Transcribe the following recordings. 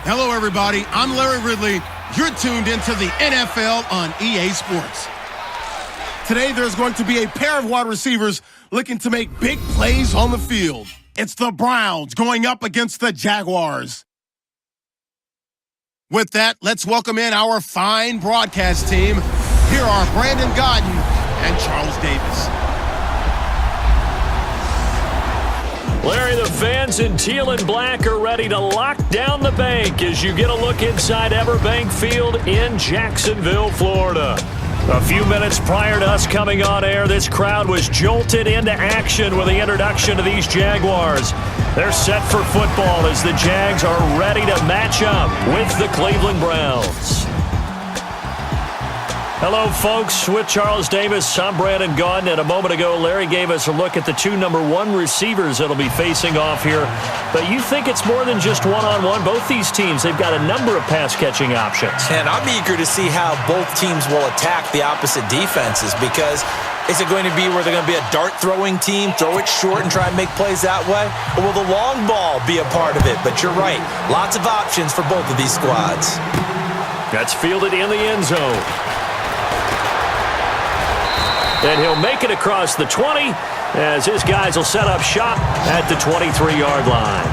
Hello, everybody. I'm Larry Ridley. You're tuned into the NFL on EA Sports. Today, there's going to be a pair of wide receivers looking to make big plays on the field. It's the Browns going up against the Jaguars. With that, let's welcome in our fine broadcast team. Here are Brandon Godden and Charles Davis. Larry, the fans in teal and black are ready to lock down the bank as you get a look inside EverBank Field in Jacksonville, Florida. A few minutes prior to us coming on air, this crowd was jolted into action with the introduction of these Jaguars. They're set for football as the Jags are ready to match up with the Cleveland Browns. Hello, folks. With Charles Davis, I'm Brandon Gaudin, and a moment ago, Larry gave us a look at the two number one receivers that'll be facing off here. But you think it's more than just one-on-one? Both these teams, they've got a number of pass-catching options. And I'm eager to see how both teams will attack the opposite defenses, because is it going to be where they're going to be a dart-throwing team, throw it short and try and make plays that way? Or will the long ball be a part of it? But you're right, lots of options for both of these squads. That's fielded in the end zone. And he'll make it across the 20 as his guys will set up shop at the 23-yard line.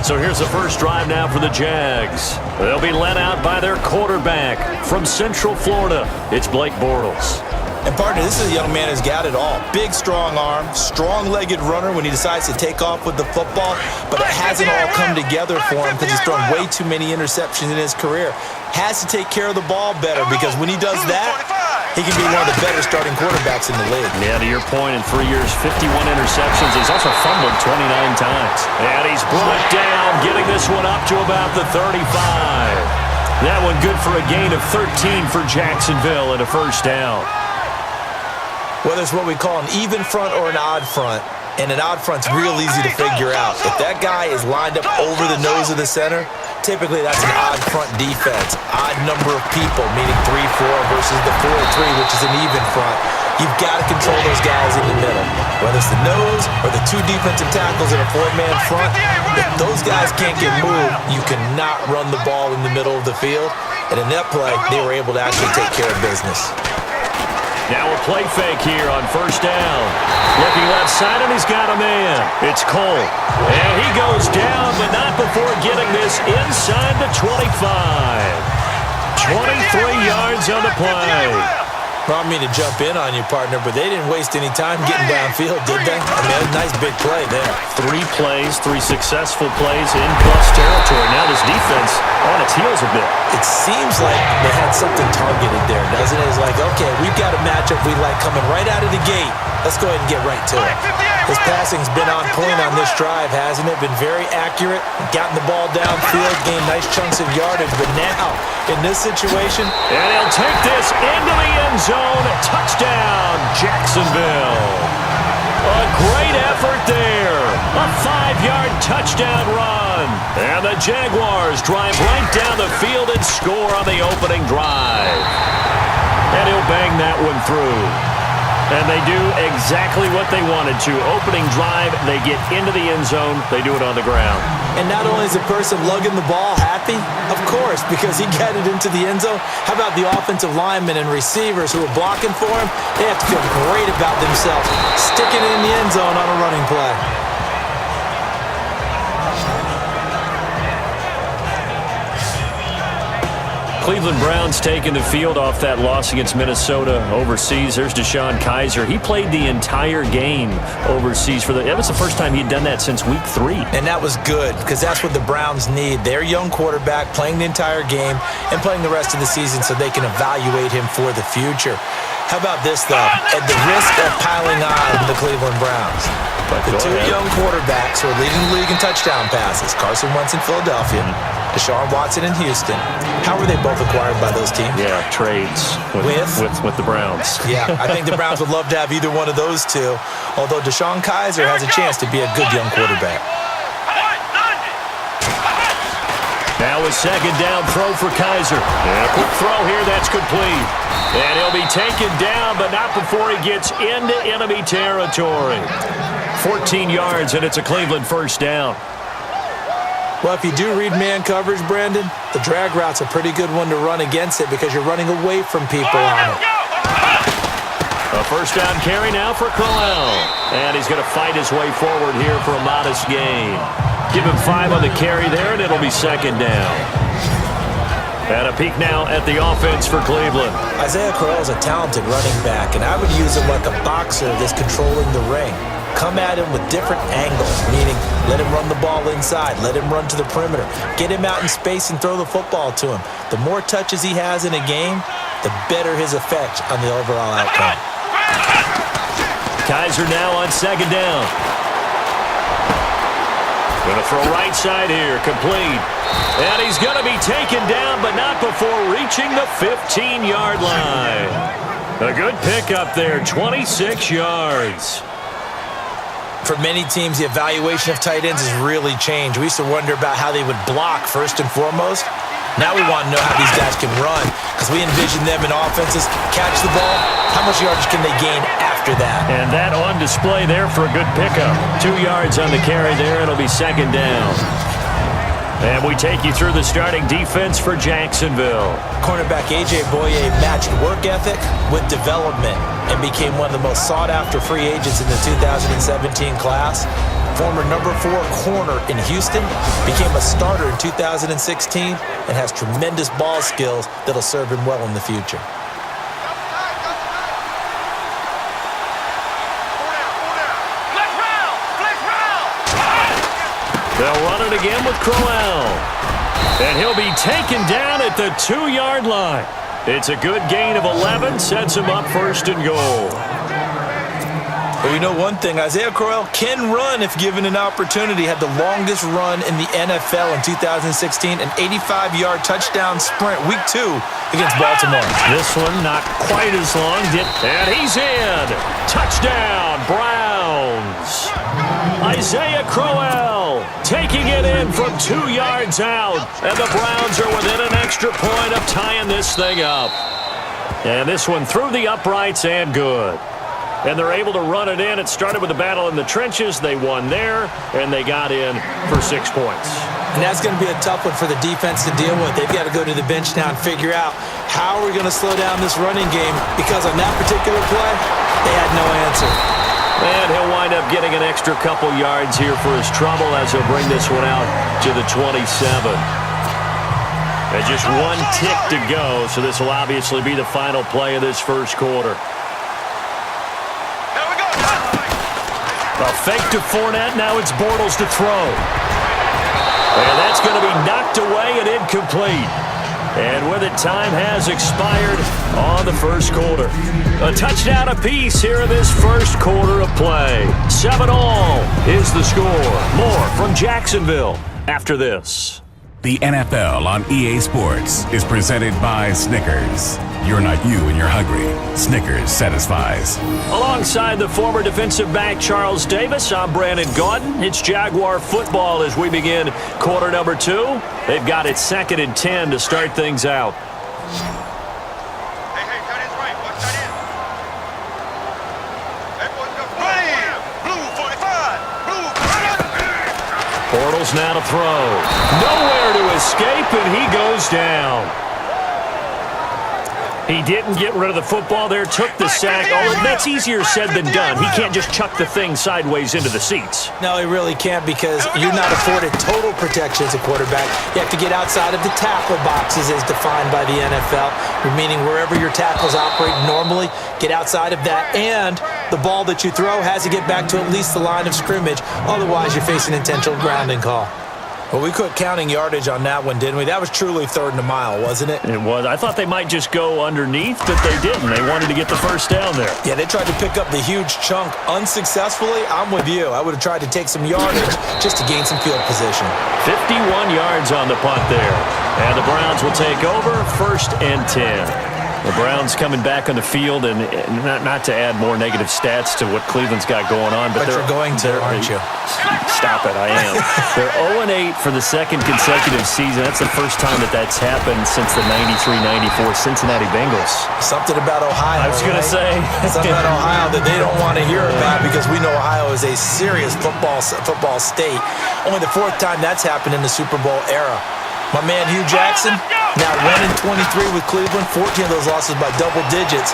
So here's the first drive now for the Jags. They'll be led out by their quarterback from Central Florida. It's Blake Bortles. And partner, this is a young man who's got it all. Big, strong arm, strong-legged runner when he decides to take off with the football, but it hasn't all come together for him because he's thrown way too many interceptions in his career. Has to take care of the ball better, because when he does that, he can be one of the better starting quarterbacks in the league. Yeah, to your point, in 3 years, 51 interceptions. He's also fumbled 29 times. And he's brought down, getting this one up to about the 35. That one good for a gain of 13 for Jacksonville and a first down. Whether it's what we call an even front or an odd front, and an odd front's real easy to figure out. If that guy is lined up over the nose of the center, typically that's an odd front defense. Odd number of people, meaning 3-4 versus the 4-3, which is an even front. You've got to control those guys in the middle. Whether it's the nose or the two defensive tackles in a four-man front, if those guys can't get moved, you cannot run the ball in the middle of the field. And in that play, they were able to actually take care of business. Now a play fake here on first down. Looking left side, and he's got a man. It's Cole. And he goes down, but not before getting this inside the 25. 23 yards on the play. Well, I mean to jump in on you, partner, but they didn't waste any time getting downfield, did they? I mean, a nice big play there. 3 plays, 3 successful plays in plus territory. Now this defense on its heels a bit. It seems like they had something targeted there, doesn't it? It's like, okay, we've got a matchup we like coming right out of the gate. Let's go ahead and get right to it. His passing's been on point on this drive, hasn't it? Been very accurate, gotten the ball downfield, gained nice chunks of yardage. But now, in this situation... And he'll take this into the end zone. Touchdown, Jacksonville. A great effort there. A 5-yard touchdown run. And the Jaguars drive right down the field and score on the opening drive. And he'll bang that one through. And they do exactly what they wanted to. Opening drive, they get into the end zone. They do it on the ground. And not only is the person lugging the ball happy, of course, because he got it into the end zone. How about the offensive linemen and receivers who are blocking for him? They have to feel great about themselves, sticking it in the end zone on a running play. Cleveland Browns taking the field off that loss against Minnesota overseas. There's Deshaun Kaiser. He played the entire game overseas. That was the first time he'd done that since week 3. And that was good, because that's what the Browns need. Their young quarterback playing the entire game and playing the rest of the season so they can evaluate him for the future. How about this, though? At the risk of piling on the Cleveland Browns, the two young quarterbacks who are leading the league in touchdown passes, Carson Wentz in Philadelphia, Deshaun Watson in Houston. How were they both acquired by those teams? Yeah, trades with the Browns. Yeah, I think the Browns would love to have either one of those two, although Deshaun Kaiser has a chance to be a good young quarterback. Now a second down throw for Kaiser. And a quick throw here, that's complete. And he'll be taken down, but not before he gets into enemy territory. 14 yards, and it's a Cleveland first down. Well, if you do read man coverage, Brandon, the drag route's a pretty good one to run against it because you're running away from people on it. A first down carry now for Crowell. And he's going to fight his way forward here for a modest gain. Give him 5 on the carry there, and it'll be second down. And a peek now at the offense for Cleveland. Isaiah Crowell is a talented running back, and I would use him like a boxer that's controlling the ring. Come at him with different angles, meaning let him run the ball inside, let him run to the perimeter, get him out in space and throw the football to him. The more touches he has in a game, the better his effect on the overall outcome. Kaiser now on second down. Going to throw right side here, complete. And he's going to be taken down, but not before reaching the 15-yard line. A good pickup there, 26 yards. For many teams, the evaluation of tight ends has really changed. We used to wonder about how they would block first and foremost. Now we want to know how these guys can run because we envision them in offenses catch the ball. How much yardage can they gain after that? And that on display there for a good pickup. 2 yards on the carry there. It'll be second down. And we take you through the starting defense for Jacksonville. Cornerback A.J. Boye matched work ethic with development and became one of the most sought-after free agents in the 2017 class. Former number 4 corner in Houston, became a starter in 2016 and has tremendous ball skills that'll serve him well in the future. They'll run it again with Crowell. And he'll be taken down at the 2-yard line. It's a good gain of 11, sets him up first and goal. But we know one thing, Isaiah Crowell can run if given an opportunity. Had the longest run in the NFL in 2016, an 85-yard touchdown sprint, week 2 against Baltimore. This one not quite as long. And he's in. Touchdown, Browns. Isaiah Crowell taking it in from 2 yards out. And the Browns are within an extra point of tying this thing up. And this one through the uprights and good. And they're able to run it in. It started with a battle in the trenches. They won there, and they got in for 6 points. And that's going to be a tough one for the defense to deal with. They've got to go to the bench now and figure out how are we going to slow down this running game, because on that particular play, they had no answer. And he'll wind up getting an extra couple yards here for his trouble as he'll bring this one out to the 27. And just 1 tick to go, so this will obviously be the final play of this first quarter. A fake to Fournette, now it's Bortles to throw. And that's going to be knocked away and incomplete. And with it, time has expired on the first quarter. A touchdown apiece here in this first quarter of play. 7-all is the score. More from Jacksonville after this. The NFL on EA Sports is presented by Snickers. You're not you and you're hungry. Snickers satisfies. Alongside the former defensive back Charles Davis, I'm Brandon Gaudin. It's Jaguar football as we begin quarter number 2. They've got it 2nd and 10 to start things out. Hey, tight end's right. Watch tight end. Everyone's got blue 45. Blue. Bortles now to throw. Nowhere to escape, and he goes down. He didn't get rid of the football there, took the sack. Oh, that's easier said than done. He can't just chuck the thing sideways into the seats. No, he really can't, because you're not afforded total protection as a quarterback. You have to get outside of the tackle boxes as defined by the NFL, meaning wherever your tackles operate normally, get outside of that, and the ball that you throw has to get back to at least the line of scrimmage. Otherwise, you're facing intentional grounding call. Well, we quit counting yardage on that one, didn't we? That was truly 3rd and a mile, wasn't it? It was. I thought they might just go underneath, but they didn't. They wanted to get the first down there. Yeah, they tried to pick up the huge chunk unsuccessfully. I'm with you. I would have tried to take some yardage just to gain some field position. 51 yards on the punt there. And the Browns will take over 1st and 10. The Browns coming back on the field, and not to add more negative stats to what Cleveland's got going on. But you're going to, aren't you? Stop it, I am. They're 0-8 for the second consecutive season. That's the first time that's happened since the 93-94 Cincinnati Bengals. Something about Ohio. I was going to say. Something about Ohio that they don't want to hear about because we know Ohio is a serious football state. Only the fourth time that's happened in the Super Bowl era. My man Hugh Jackson, now 1-23 with Cleveland, 14 of those losses by double digits.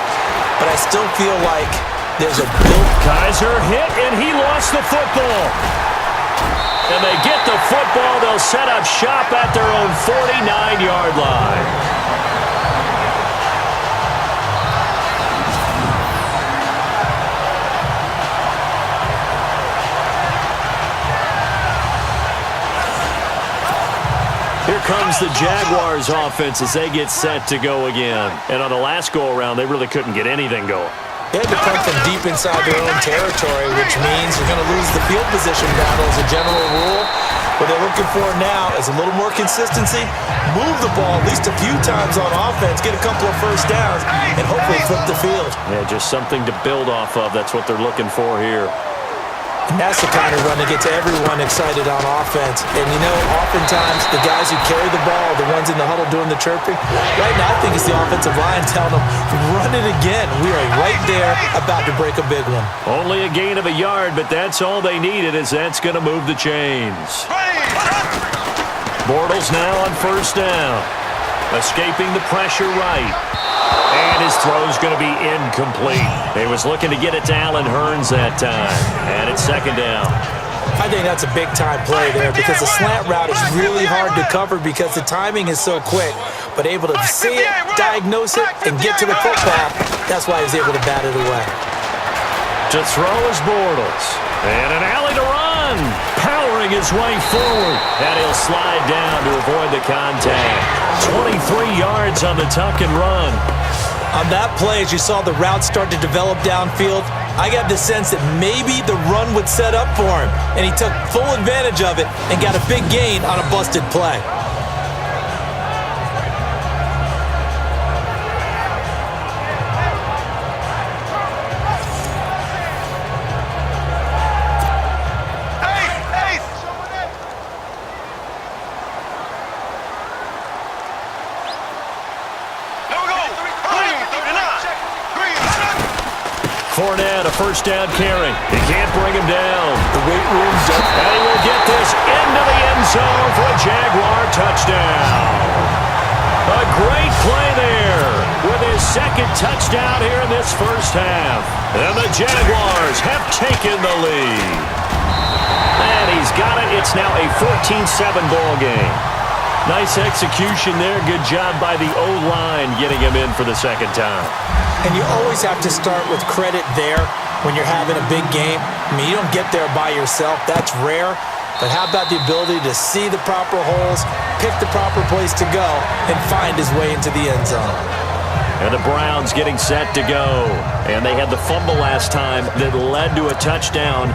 But I still feel like there's a build. Kaiser hit, and he lost the football. And they get the football. They'll set up shop at their own 49-yard line. Here comes the Jaguars offense as they get set to go again. And on the last go-around, they really couldn't get anything going. They had to come from deep inside their own territory, which means you're going to lose the field position battle as a general rule. What they're looking for now is a little more consistency, move the ball at least a few times on offense, get a couple of first downs, and hopefully flip the field. Yeah, just something to build off of. That's what they're looking for here. And that's the kind of run that gets everyone excited on offense. And, you know, oftentimes the guys who carry the ball, the ones in the huddle doing the chirping, right now I think it's the offensive line telling them, run it again. We are right there about to break a big one. Only a gain of a yard, but that's all they needed, as that's going to move the chains. Bortles now on first down. Escaping the pressure right. And his throw's going to be incomplete. He was looking to get it to Allen Hurns that time. And it's second down. I think that's a big-time play there because the slant route is really hard to cover because the timing is so quick. But able to see it, diagnose it, and get to the football, that's why he was able to bat it away. To throw is Bortles. And an alley to run. Powering his way forward. And he'll slide down to avoid the contact. 23 yards on the tuck and run. On that play, as you saw the route start to develop downfield, I got the sense that maybe the run would set up for him. And he took full advantage of it and got a big gain on a busted play. Fournette, a first down carry. He can't bring him down. The weight room's up. And he will get this into the end zone for a Jaguar touchdown. A great play there with his second touchdown here in this first half. And the Jaguars have taken the lead. And he's got it. It's now a 14-7 ball game. Nice execution there. Good job by the O-line getting him in for the second time. And you always have to start with credit there when you're having a big game. I mean, you don't get there by yourself. That's rare. But how about the ability to see the proper holes, pick the proper place to go, and find his way into the end zone? And the Browns getting set to go. And they had the fumble last time that led to a touchdown.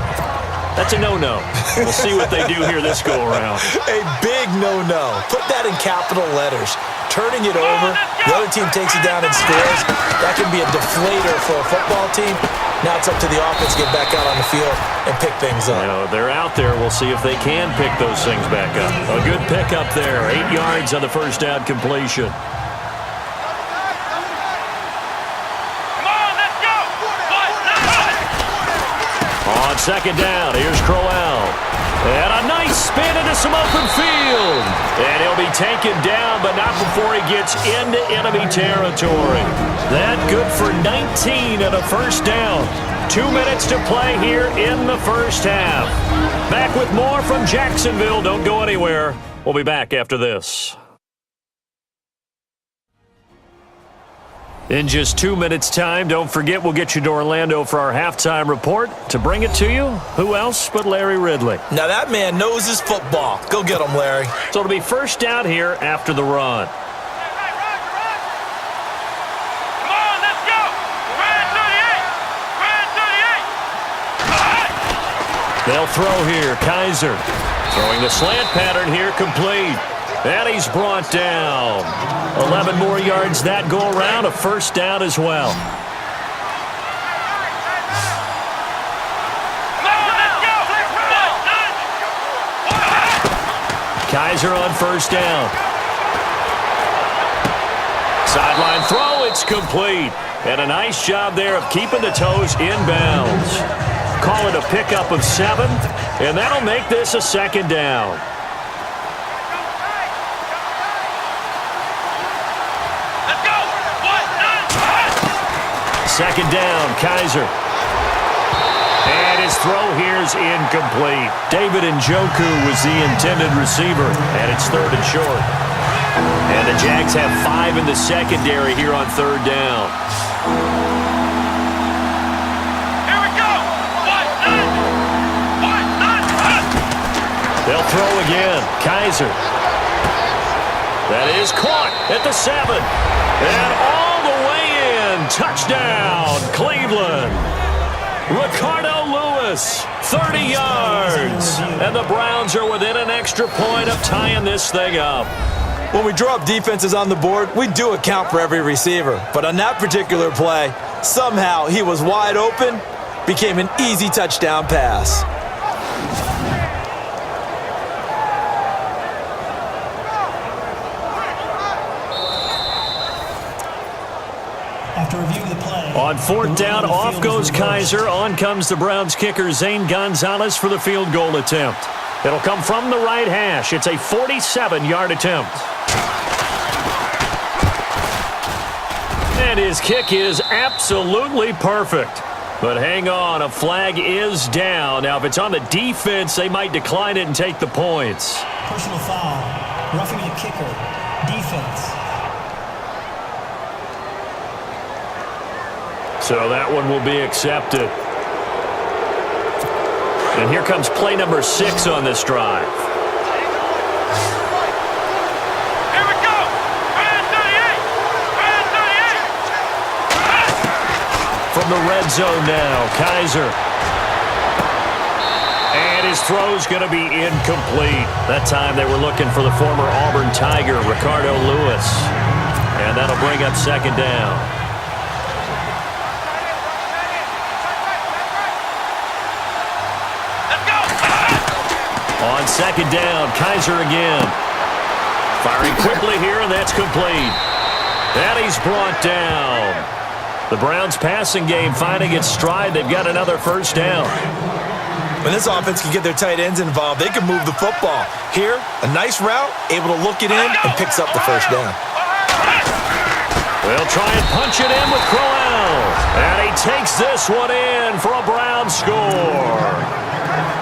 That's a no-no. We'll see what they do here this go-around. A big no-no. Put that in capital letters. Turning it over, the other team takes it down and scores. That can be a deflator for a football team. Now it's up to the offense to get back out on the field and pick things up. You know, they're out there. We'll see if they can pick those things back up. A good pickup there. 8 yards on the first down completion. On second down, here's Crowell. And a nice spin into some open field. And he'll be taken down, but not before he gets into enemy territory. That good for 19 and a first down. 2 minutes to play here in the first half. Back with more from Jacksonville. Don't go anywhere. We'll be back after this. In just 2 minutes' time, don't forget we'll get you to Orlando for our halftime report. To bring it to you, who else but Larry Ridley? Now that man knows his football. Go get him, Larry. So it'll be first down here after the run. Come on, let's go. Red 38. They'll throw here. Kaiser throwing the slant pattern here, complete. And he's brought down. 11 more yards that go around, a first down as well. Kaiser on first down. Sideline throw, it's complete. And a nice job there of keeping the toes in bounds. Call it a pickup of 7, and that'll make this a second down. Let's go. 1, 9, Second down, Kaiser. And his throw here's incomplete. David Njoku was the intended receiver, and it's 3rd and short. And the Jags have 5 in the secondary here on 3rd down. Here we go. 1, 9, 1, 9. They'll throw again. Kaiser. That is caught at the 7. And all the way in. Touchdown, Cleveland. Ricardo Lewis, 30 yards. And the Browns are within an extra point of tying this thing up. When we draw up defenses on the board, we do account for every receiver. But on that particular play, somehow he was wide open, became an easy touchdown pass. After reviewing the play, on 4th down, off goes Kaiser. On comes the Browns kicker, Zane Gonzalez, for the field goal attempt. It'll come from the right hash. It's a 47-yard attempt. And his kick is absolutely perfect. But hang on, a flag is down. Now, if it's on the defense, they might decline it and take the points. personal foul, roughing the kicker, defense. So that one will be accepted. And here comes play number 6 on this drive. Here we go. Red 38. Red 38. From the red zone now, Kaiser. And his throw's going to be incomplete. That time they were looking for the former Auburn Tiger, Ricardo Lewis. And that'll bring up second down. On second down, Kaiser again. Firing quickly here, and that's complete. And he's brought down. The Browns' passing game finding its stride. They've got another first down. When this offense can get their tight ends involved, they can move the football. Here, a nice route, able to look it in, and picks up the first down. They'll try and punch it in with Crowell. And he takes this one in for a Browns score.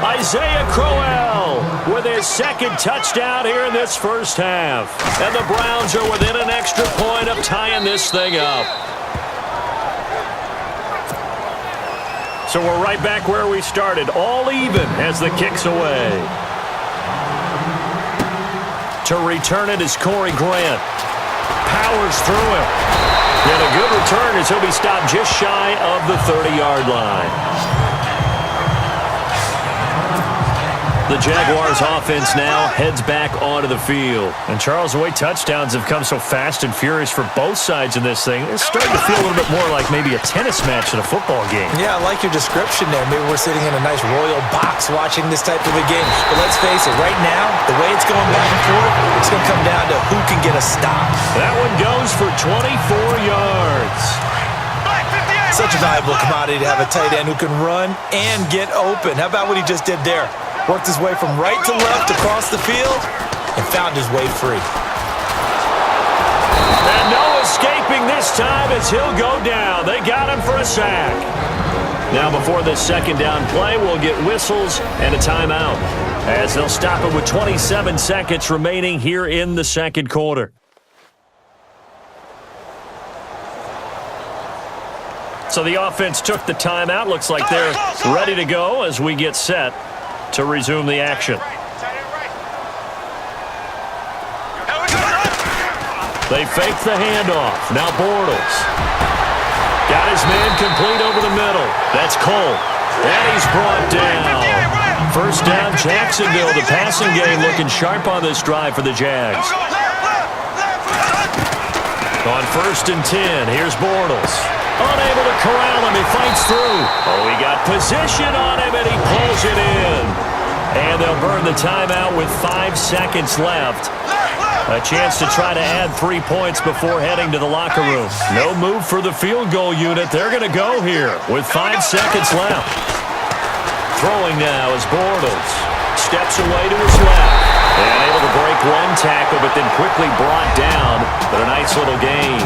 Isaiah Crowell with his second touchdown here in this first half. And the Browns are within an extra point of tying this thing up. So we're right back where we started, all even as the kick's away. To return it is Corey Grant. Powers through him. And a good return as he'll be stopped just shy of the 30-yard line. The Jaguars offense now heads back onto the field. And Charles, the way touchdowns have come so fast and furious for both sides in this thing, it's starting to feel a little bit more like maybe a tennis match in a football game. Yeah, I like your description there. Maybe we're sitting in a nice royal box watching this type of a game. But let's face it, right now, the way it's going back and forth, it's going to come down to who can get a stop. That one goes for 24 yards. Such a valuable commodity to have a tight end who can run and get open. How about what he just did there? Worked his way from right to left across the field and found his way free. And no escaping this time as he'll go down. They got him for a sack. Now before this second down play, we'll get whistles and a timeout as they'll stop it with 27 seconds remaining here in the second quarter. So the offense took the timeout. Looks like they're ready to go as we get set to resume the action. They fake the handoff. Now Bortles. Got his man complete over the middle. That's Cole. And he's brought down. First down, Jacksonville. The passing game looking sharp on this drive for the Jags. On 1st and 10, here's Bortles. Unable to corral him, he fights through. Oh, he got position on him, and he pulls it in. And they'll burn the timeout with 5 seconds left. A chance to try to add 3 points before heading to the locker room. No move for the field goal unit. They're going to go here with 5 seconds left. Throwing now is Bortles. Steps away to his left. And able to break one tackle, but then quickly brought down. But a nice little gain.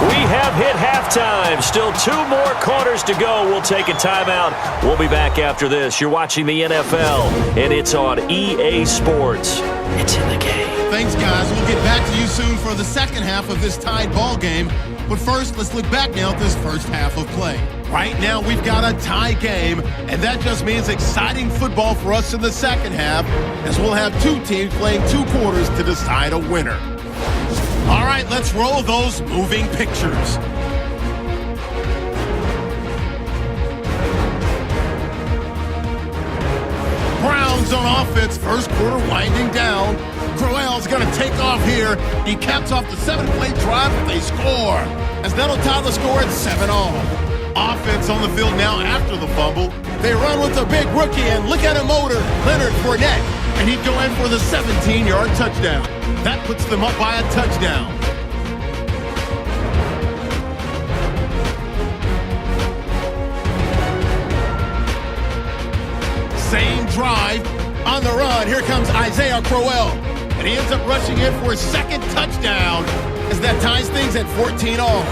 We have hit halftime. Still 2 more quarters to go. We'll take a timeout. We'll be back after this. You're watching the NFL, and it's on EA Sports. It's in the game. Thanks, guys. We'll get back to you soon for the second half of this tied ball game. But first, let's look back now at this first half of play. Right now, we've got a tie game, and that just means exciting football for us in the second half, as we'll have 2 teams playing 2 quarters to decide a winner. All right, let's roll those moving pictures. Browns on offense, first quarter winding down. Crowell's going to take off here. He caps off the 7-play drive with a score, as that'll tie the score at 7-all. Offense on the field now after the fumble. They run with a big rookie, and look at him motor, Leonard Fournette, and he'd go in for the 17-yard touchdown. That puts them up by a touchdown. Same drive on the run. Here comes Isaiah Crowell, and he ends up rushing in for his second touchdown, as that ties things at 14-all.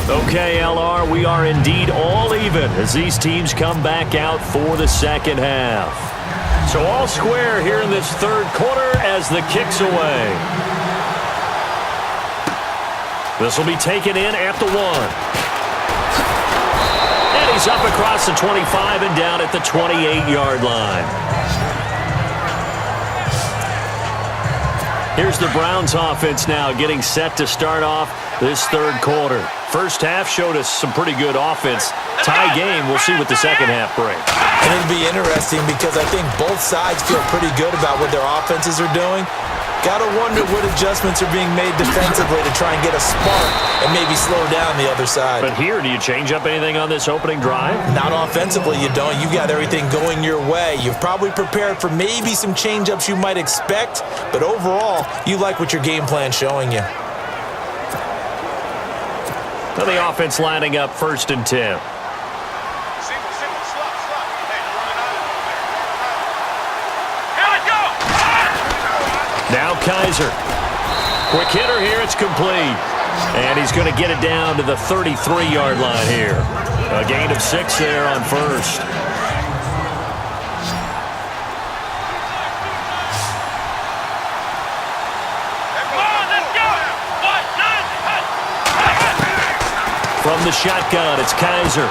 Okay, LR, we are indeed all even as these teams come back out for the second half. So all square here in this third quarter as the kick's away. This will be taken in at the 1. And he's up across the 25 and down at the 28-yard line. Here's the Browns offense now getting set to start off this third quarter. First half showed us some pretty good offense. Tie game, we'll see what the second half brings. And it'll be interesting because I think both sides feel pretty good about what their offenses are doing. Gotta wonder what adjustments are being made defensively to try and get a spark and maybe slow down the other side. But here, do you change up anything on this opening drive? Not offensively, you don't. You've got everything going your way. You've probably prepared for maybe some change-ups you might expect, but overall, you like what your game plan's showing you. Now the offense lining up 1st and 10. Now Kaiser. Quick hitter here, it's complete. And he's going to get it down to the 33-yard line here. A gain of 6 there on first. From the shotgun, it's Kaiser.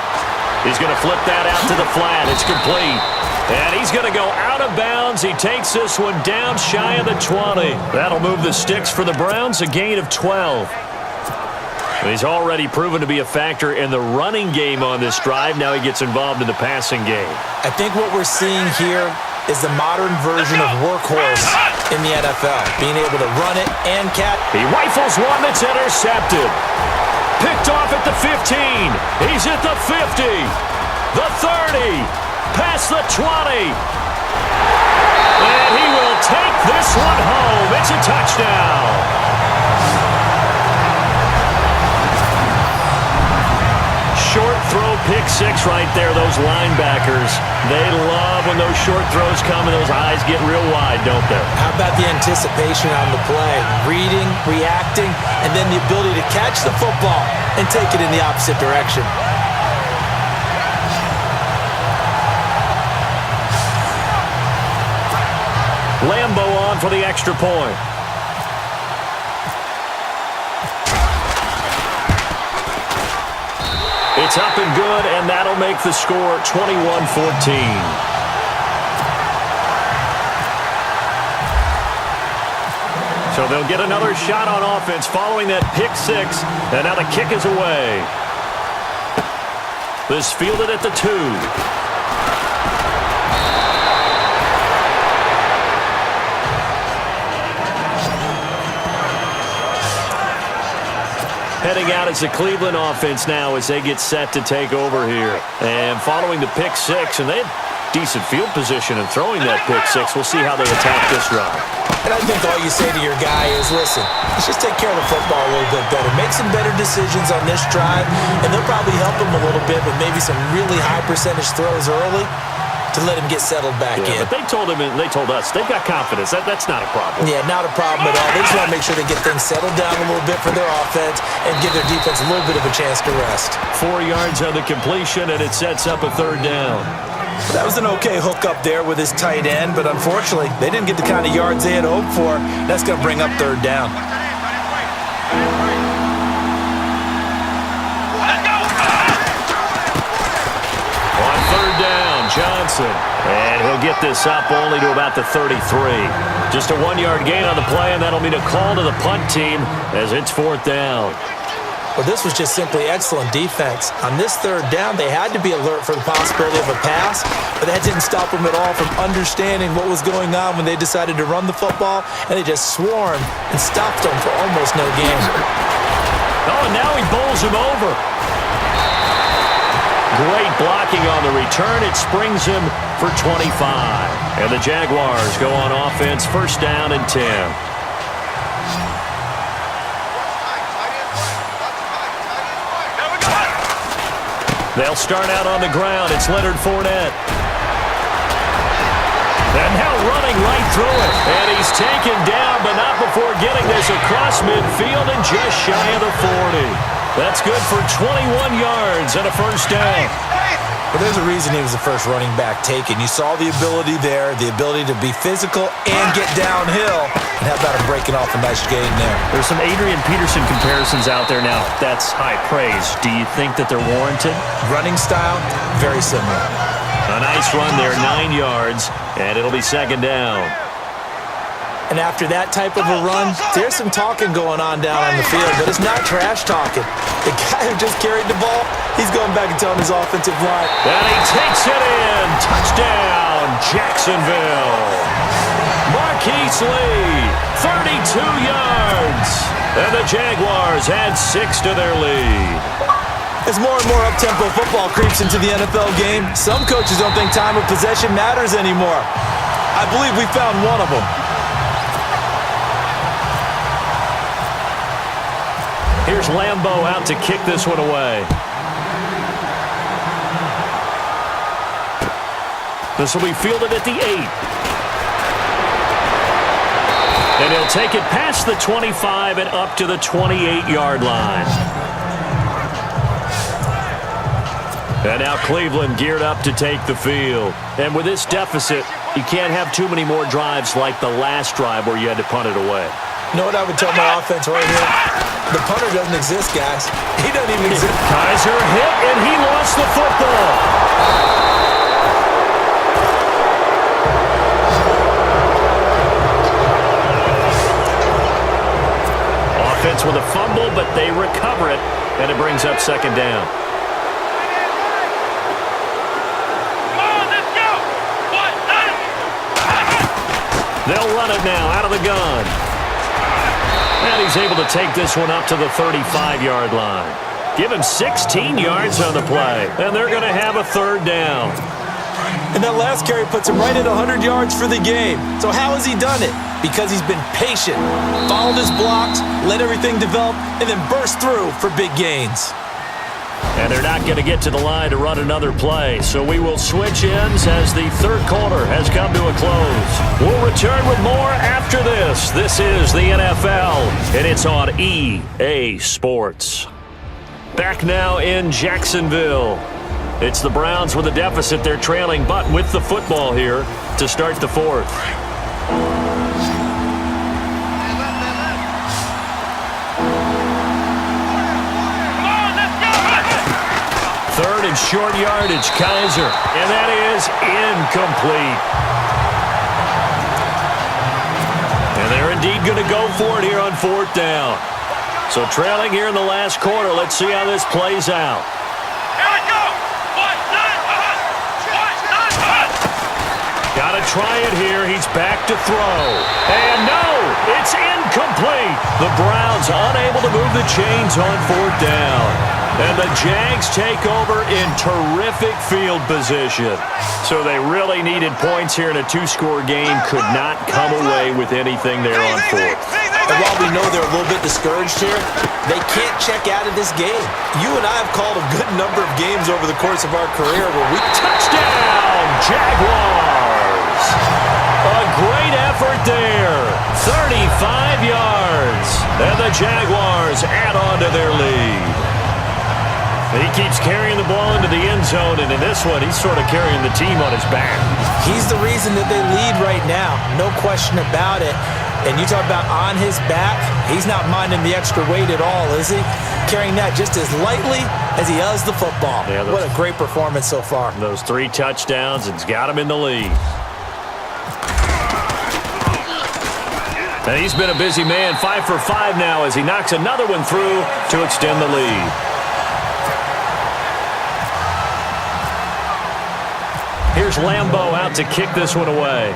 He's going to flip that out to the flat. It's complete. And he's going to go out of bounds. He takes this one down shy of the 20. That'll move the sticks for the Browns, a gain of 12. And he's already proven to be a factor in the running game on this drive. Now he gets involved in the passing game. I think what we're seeing here is the modern version of workhorse in the NFL. Being able to run it and catch. He rifles one that's intercepted. Picked off at the 15. He's at the 50. The 30. Past the 20. And he will take this one home. It's a touchdown. Short throw, pick 6 right there. Those linebackers, they love when those short throws come and those eyes get real wide, don't they? How about the anticipation on the play? Reading, reacting, and then the ability to catch the football and take it in the opposite direction. Lambo on for the extra point. It's up and good, and that'll make the score 21-14. So they'll get another shot on offense following that pick 6, and now the kick is away. This fielded at the 2. heading out as the Cleveland offense now as they get set to take over here. And following the pick six, and they had decent field position in throwing that pick six. We'll see how they attack this drive. And I think all you say to your guy is, listen, let's just take care of the football a little bit better. Make some better decisions on this drive, and they'll probably help him a little bit with maybe some really high percentage throws early to let him get settled back in. But they told him, and they told us, they've got confidence. That's not a problem. Yeah, not a problem at all. They just want to make sure they get things settled down a little bit for their offense and give their defense a little bit of a chance to rest. 4 yards on the completion, and it sets up a third down. That was an okay hook up there with his tight end, but unfortunately, they didn't get the kind of yards they had hoped for. That's going to bring up third down. On third down, Johnson. And he'll get this up only to about the 33. Just a 1 yard gain on the play, and that'll mean a call to the punt team as it's fourth down. Well, this was just simply excellent defense. On this third down, they had to be alert for the possibility of a pass, but that didn't stop them at all from understanding what was going on when they decided to run the football, and they just swarmed and stopped them for almost no gain. Oh, and now he bowls him over. Great blocking on the return. It springs him for 25. And the Jaguars go on offense, first down and 10. They'll start out on the ground. It's Leonard Fournette. And now running right through it. And he's taken down, but not before getting this across midfield and just shy of the 40. That's good for 21 yards and a first down. Well, there's a reason he was the first running back taken. You saw the ability there, the ability to be physical and get downhill. And how about him breaking off a nice gain there? There's some Adrian Peterson comparisons out there now. That's high praise. Do you think that they're warranted? Running style, very similar. A nice run there, 9 yards, and it'll be second down. And after that type of a run, there's some talking going on down on the field, but it's not trash talking. The guy who just carried the ball, he's going back and telling his offensive line. And he takes it in. Touchdown, Jacksonville. Marquise Lee, 32 yards. And the Jaguars add 6 to their lead. As more and more up-tempo football creeps into the NFL game, some coaches don't think time of possession matters anymore. I believe we found one of them. Here's Lambeau out to kick this one away. This will be fielded at the 8. And he'll take it past the 25 and up to the 28-yard line. And now Cleveland geared up to take the field. And with this deficit, you can't have too many more drives like the last drive where you had to punt it away. You know what I would tell my offense right here? The punter doesn't exist, guys. He doesn't even exist. Kaiser hit, and he lost the football. Offense with a fumble, but they recover it, and it brings up second down. They'll run it now out of the gun. And he's able to take this one up to the 35-yard line. Give him 16 yards on the play, and they're going to have a third down. And that last carry puts him right at 100 yards for the game. So how has he done it? Because he's been patient, followed his blocks, let everything develop, and then burst through for big gains. And they're not going to get to the line to run another play, so we will switch ends as the third quarter has come to a close. We'll return with more after this. This is the NFL, and it's on EA Sports. Back now in Jacksonville. It's the Browns with a deficit. They're trailing, but with the football here to start the fourth. Third and short yardage, Kaiser. And that is incomplete. And they're indeed going to go for it here on fourth down. So trailing here in the last quarter. Let's see how this plays out. Got to try it here. He's back to throw. And no, it's incomplete. The Browns unable to move the chains on 4th down. And the Jags take over in terrific field position. So they really needed points here in a 2-score game. Could not come away with anything there on 4th. And while we know they're a little bit discouraged here, they can't check out of this game. You and I have called a good number of games over the course of our career where we... Touchdown, Jaguars! A great effort there. 35 yards. And the Jaguars add on to their lead. He keeps carrying the ball into the end zone, and in this one, he's sort of carrying the team on his back. He's the reason that they lead right now. No question about it. And you talk about on his back, he's not minding the extra weight at all, is he? Carrying that just as lightly as he does the football. Yeah, what a great performance so far. Those 3 touchdowns, it's got him in the lead. And he's been a busy man, 5 for 5 now as he knocks another one through to extend the lead. Here's Lambeau out to kick this one away.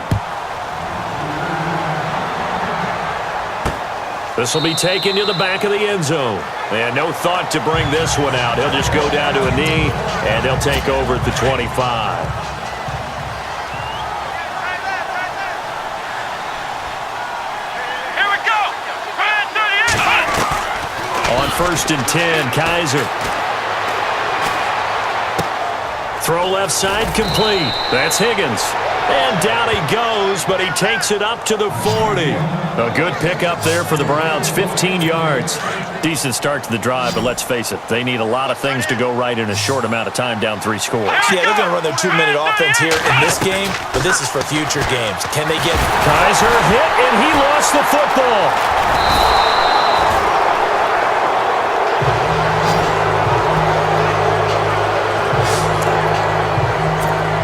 This will be taken to the back of the end zone. And no thought to bring this one out. He'll just go down to a knee, and they'll take over at the 25. Here we go. On 1st and 10, Kaiser. Throw left side complete. That's Higgins. And down he goes, but he takes it up to the 40. A good pickup there for the Browns, 15 yards. Decent start to the drive, but let's face it, they need a lot of things to go right in a short amount of time down 3 scores. Yeah, they're going to run their 2-minute offense here in this game, but this is for future games. Can they get... Kaiser hit, and he lost the football.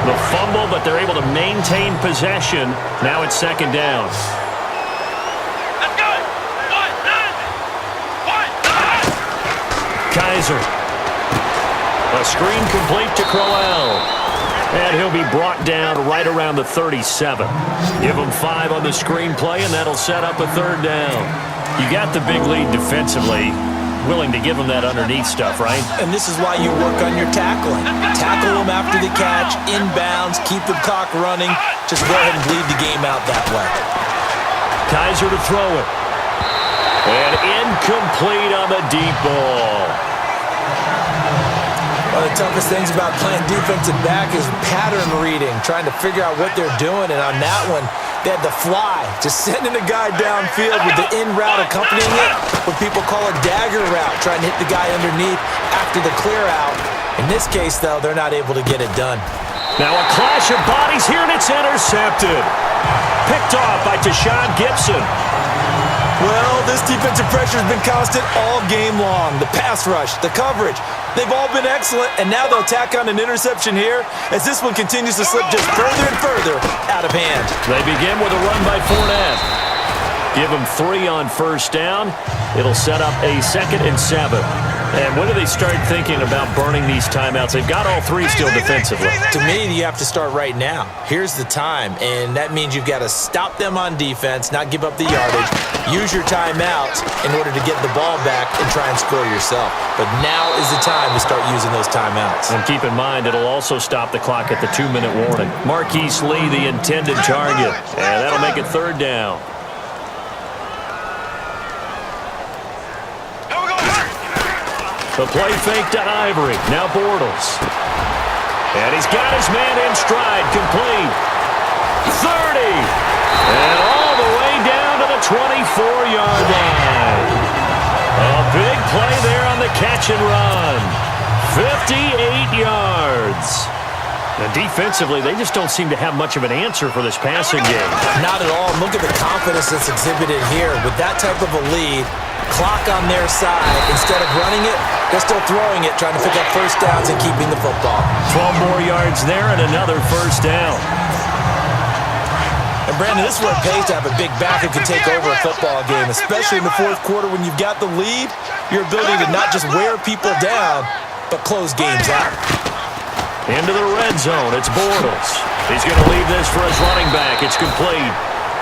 The fumble, but they're able to maintain possession. Now it's 2nd down. Let's go. Kaiser. A screen complete to Crowell. And he'll be brought down right around the 37. Give him 5 on the screen play, and that'll set up a 3rd down. You got the big lead defensively. Willing to give him that underneath stuff, right? And this is why you work on your tackling. Tackle them after the catch, inbounds, keep the clock running. Just go ahead and bleed the game out that way. Kaiser to throw it. And incomplete on the deep ball. One of the toughest things about playing defensive back is pattern reading, trying to figure out what they're doing. And on that one, they had the fly, just sending a guy downfield with the in route accompanying it, what people call a dagger route, trying to hit the guy underneath after the clear out. In this case, though, they're not able to get it done. Now a clash of bodies here, and it's intercepted. Picked off by Tashawn Gibson. Well, this defensive pressure has been constant all game long. The pass rush, the coverage, they've all been excellent, and now they'll tack on an interception here as this one continues to slip just further and further out of hand. They begin with a run by Fournette. Give them 3 on 1st down. It'll set up a 2nd and 7. And when do they start thinking about burning these timeouts? They've got all 3 still defensively. To me, you have to start right now. Here's the time, and that means you've got to stop them on defense, not give up the yardage, use your timeouts in order to get the ball back and try and score yourself. But now is the time to start using those timeouts. And keep in mind, it'll also stop the clock at the 2-minute warning. Marquise Lee, the intended target, and that'll make it 3rd down. The play fake to Ivory. Now Bortles. And he's got his man in stride. Complete. 30. And all the way down to the 24-yard line. A big play there on the catch and run. 58 yards. And defensively, they just don't seem to have much of an answer for this passing game. Not at all. Look at the confidence that's exhibited here. With that type of a lead, clock on their side, instead of running it, they're still throwing it, trying to pick up 1st downs and keeping the football. 12 more yards there and another 1st down. And Brandon, this is where it pays to have a big back who can take over a football game, especially in the 4th quarter when you've got the lead, your ability to not just wear people down, but close games out. Into the red zone. It's Bortles. He's going to leave this for his running back. It's complete.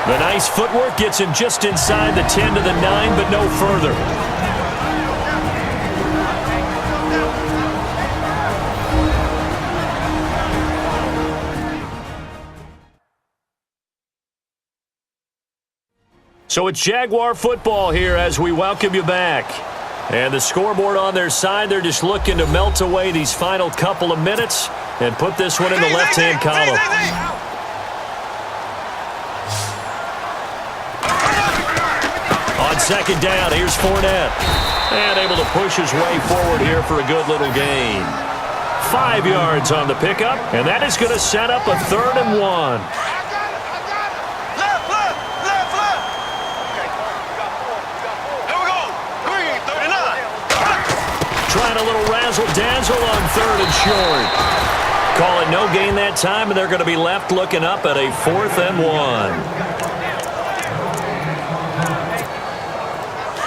The nice footwork gets him just inside the 10 to the 9, but no further. So it's Jaguar football here as we welcome you back. And the scoreboard on their side, they're just looking to melt away these final couple of minutes and put this one in the left-hand column. On second down, here's Fournette. And able to push his way forward here for a good little gain. 5 yards on the pickup, and that is going to set up a 3rd and 1. Trying a little razzle-dazzle on 3rd and short. Call it no gain that time, and they're going to be left looking up at a 4th and 1.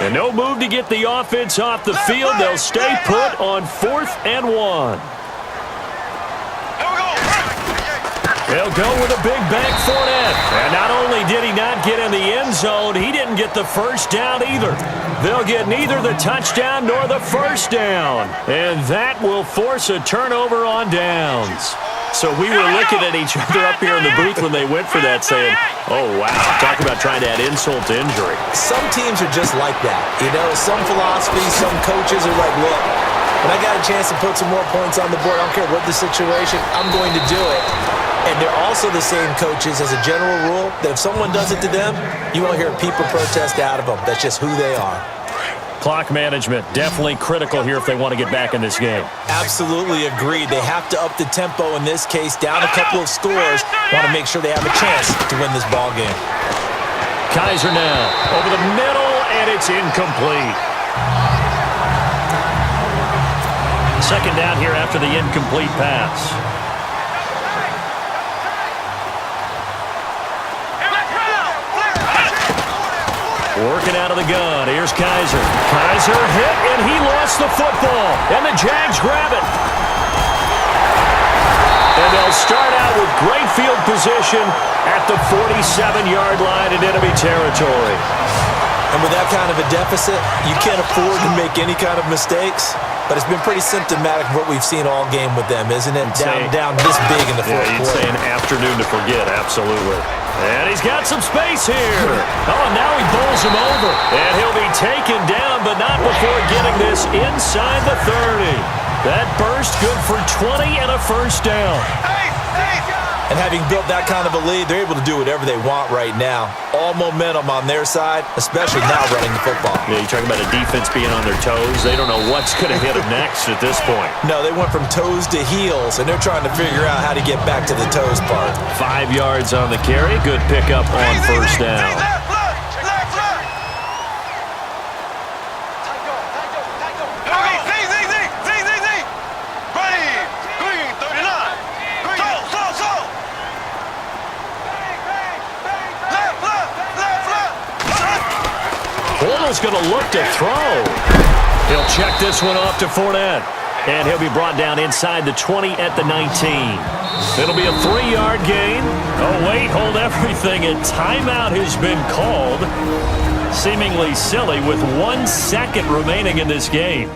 And no move to get the offense off the field. They'll stay put on 4th and 1. They'll go with a big bank Fournette. And not only did he not get in the end zone, he didn't get the first down either. They'll get neither the touchdown nor the first down. And that will force a turnover on downs. So we were looking at each other up here in the booth when they went for that saying, oh, wow, talk about trying to add insult to injury. Some teams are just like that. You know, some philosophies, some coaches are like, look, when I got a chance to put some more points on the board, I don't care what the situation, I'm going to do it. And they're also the same coaches as a general rule that if someone does it to them, you won't hear people protest out of them. That's just who they are. Clock management, definitely critical here if they want to get back in this game. Absolutely agreed. They have to up the tempo in this case, down a couple of scores. Want to make sure they have a chance to win this ball game. Kaiser now over the middle, and it's incomplete. Second down here after the incomplete pass. Working out of the gun. Here's Kaiser. Kaiser hit, and he lost the football. And the Jags grab it. And they'll start out with great field position at the 47-yard line in enemy territory. And with that kind of a deficit, you can't afford to make any kind of mistakes. But it's been pretty symptomatic of what we've seen all game with them, isn't it? Down this big in the fourth quarter. You'd say an afternoon to forget, absolutely. And he's got some space here. Oh, and now he bowls him over. And he'll be taken down, but not before getting this inside the 30. That burst good for 20 and a first down. And having built that kind of a lead, they're able to do whatever they want right now. All momentum on their side, especially now running the football. Yeah, you're talking about a defense being on their toes. They don't know what's going to hit them next at this point. No, they went from toes to heels, and they're trying to figure out how to get back to the toes part. 5 yards on the carry. Good pickup on first down. Bortles going to look to throw. He'll check this one off to Fournette. And he'll be brought down inside the 20 at the 19. It'll be a 3-yard gain. Oh, wait, hold everything. A timeout has been called. Seemingly silly with 1 second remaining in this game.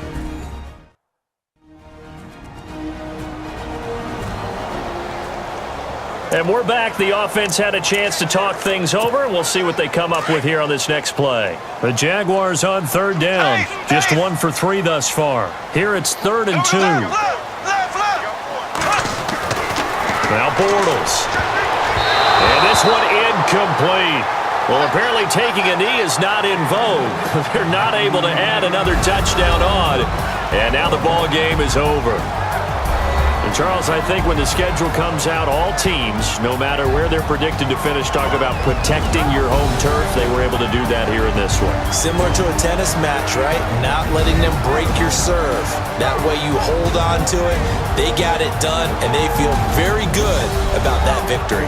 And we're back. The offense had a chance to talk things over, and we'll see what they come up with here on this next play. The Jaguars on third down. Just 1 for 3 thus far. Here it's 3rd and 2. Now Bortles. And this one incomplete. Well, apparently taking a knee is not in vogue. They're not able to add another touchdown on. And now the ball game is over. And Charles, I think when the schedule comes out, all teams, no matter where they're predicted to finish, talk about protecting your home turf. They were able to do that here in this one. Similar to a tennis match, right? Not letting them break your serve. That way you hold on to it. They got it done, and they feel very good about that victory.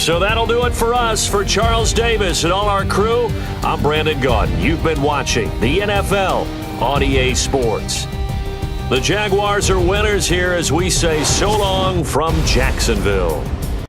So that'll do it for us. For Charles Davis and all our crew, I'm Brandon Gaudin. You've been watching the NFL on EA Sports. The Jaguars are winners here as we say so long from Jacksonville.